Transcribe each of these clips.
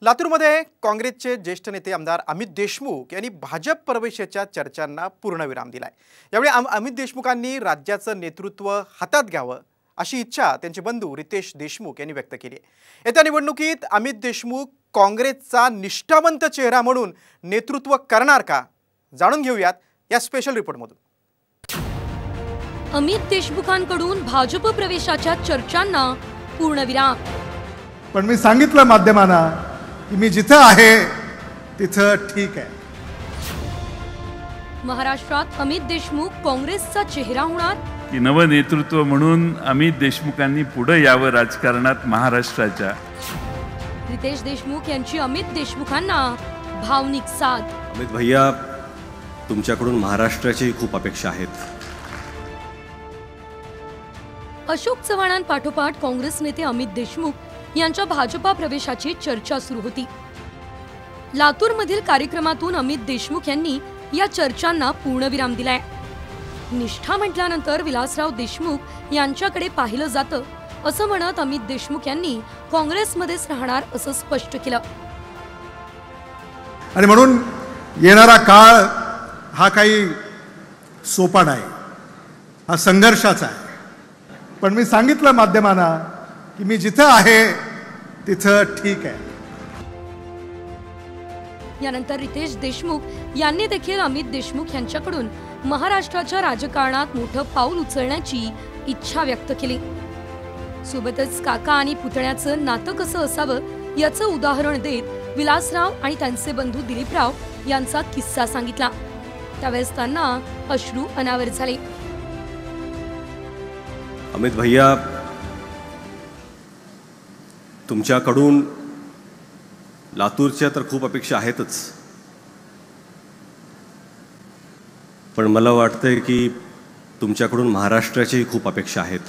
लातूरमध्ये काँग्रेसचे ज्येष्ठ नेते आमदार अमित देशमुख यांनी भाजप प्रवेशाच्या चर्चांना पूर्णविराम दिलाय। यावेळी अमित देशमुखांनी राज्याचं नेतृत्व हातात घ्यावं अशी इच्छा त्यांचे बंधू रितेश देशमुख यांनी व्यक्त केली आहे। येत्या निवडणुकीत अमित देशमुख काँग्रेसचा निष्ठावंत चेहरा म्हणून नेतृत्व करणार का, जाणून घेऊयात या स्पेशल रिपोर्टमधून। अमित देशमुखांकडून भाजप प्रवेशाच्या चर्चांना पूर्णविराम। पण मी सांगितलं माध्यमांना की मी जिथे आहे तिथे ठीक आहे। महाराष्ट्रात अमित देशमुख काँग्रेसचा चेहरा होणार की नव नेतृत्व म्हणून अमित देशमुखांनी पुढे यावं राजकारणात महाराष्ट्राच्या। रितेश देशमुख यांची अमित देशमुखांना भावनिक साथ। अमित भैया, तुमच्याकडून महाराष्ट्राची खूप अपेक्षा आहेत। अशोक चव्हाणांपाठोपाठ काँग्रेस नेते अमित देशमुख यांच्या भाजपा प्रवेशाची चर्चा सुरू होती। लातूरमधील कार्यक्रमातून अमित देशमुख यांनी या चर्चांना पूर्णविराम दिलाय। निष्ठा म्हटल्यानंतर विलासराव देशमुख यांच्याकडे पाहिलं जातं असं म्हणत अमित देशमुख यांनी काँग्रेसमध्येच राहणार असं स्पष्ट केलं। आणि म्हणून येणारा काळ हा काही सोपा नाही, हा संघर्षाचा आहे। पण मी सांगितलं माध्यमांना की मी जिथे आहे तिथे ठीक आहे। यानंतर रितेश देशमुख यांनी देखील अमित देशमुख यांच्याकडून महाराष्ट्राच्या राजकारणात मोठं पाऊल उचलण्याची इच्छा व्यक्त केली। सोबतच काका आणि पुतण्याचं नातं कसं असावं याचं उदाहरण देत विलासराव आणि त्यांचे बंधू दिलीपराव यांचा किस्सा सांगितला। त्यावेळेस त्यांना अश्रू अनावर झाले। अमित भैया, तुमच्याकडून लातूरच्या तर खूप अपेक्षा आहेतच, पण मला वाटतंय की तुमच्याकडून महाराष्ट्राची खूप अपेक्षा आहेत।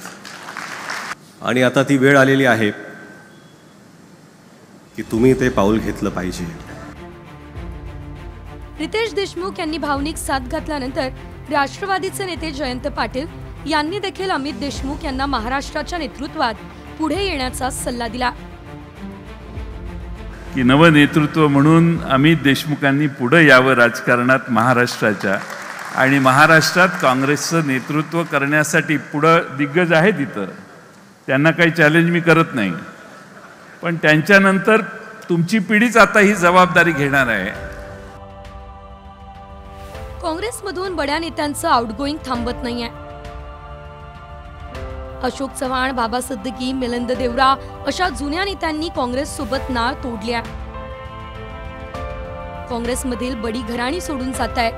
आणि आता ती वेळ आलेली आहे की तुम्ही ते पाऊल घेतलं पाहिजे। रितेश देशमुख यांनी भावनिक साथ घातल्यानंतर राष्ट्रवादीचे नेते जयंत पाटील यांनी देखील अमित देशमुख यांना महाराष्ट्राच्या नेतृत्वात पुढे येण्याचा सल्ला दिला। की नव नेतृत्व म्हणून अमित देशमुखांनी पुढे यावं राजकारणात महाराष्ट्राच्या। आणि महाराष्ट्रात काँग्रेसचं नेतृत्व करण्यासाठी पुढे दिग्गज आहेत इतर, त्यांना काही चॅलेंज मी करत नाही, पण त्यांच्यानंतर तुमची पिढीच आता ही जबाबदारी घेणार आहे। काँग्रेसमधून बड्या नेत्यांचं आउटगोईंग थांबत नाहीये। अशोक चव्हाण, बाबा सिद्दीकी, मिलिंद देवरा अशा जुन्या नेत्यांनी काँग्रेस सोबत नाळ तोडल्या। काँग्रेसमधील बडी घराणी सोडून जात आहे,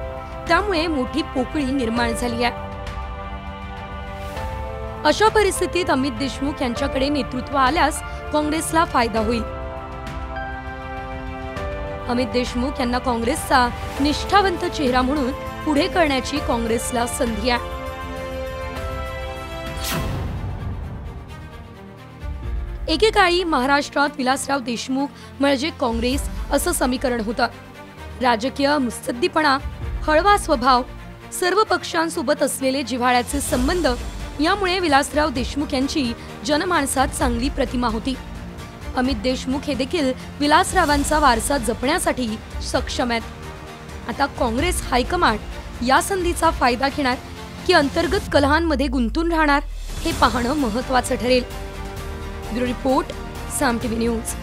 त्यामुळे मोठी पोकळी निर्माण झाली आहे। अशा परिस्थितीत अमित देशमुख यांच्याकडे नेतृत्व आल्यास काँग्रेसला फायदा होईल। अमित देशमुख यांना काँग्रेसचा निष्ठावंत चेहरा म्हणून पुढे करण्याची काँग्रेसला संधी आहे। एकेकाळी महाराष्ट्रात विलासराव देशमुख म्हणजे काँग्रेस असं समीकरण होतं। राजकीय मुत्सद्दीपणा, हळवा स्वभाव, सर्व पक्षांसोबत असलेले जिव्हाळ्याचे संबंध यामुळे विलासराव देशमुख यांची जनमानसात चांगली प्रतिमा होती। अमित देशमुख हे देखील विलासरावांचा वारसा जपण्यासाठी सक्षम आहेत। आता काँग्रेस हायकमांड या संधीचा फायदा घेणार की अंतर्गत कलहांमध्ये गुंतून राहणार हे पाहणं महत्त्वाचं ठरेल। ब्युरो रिपोर्ट, साम टीव्ही न्यूज।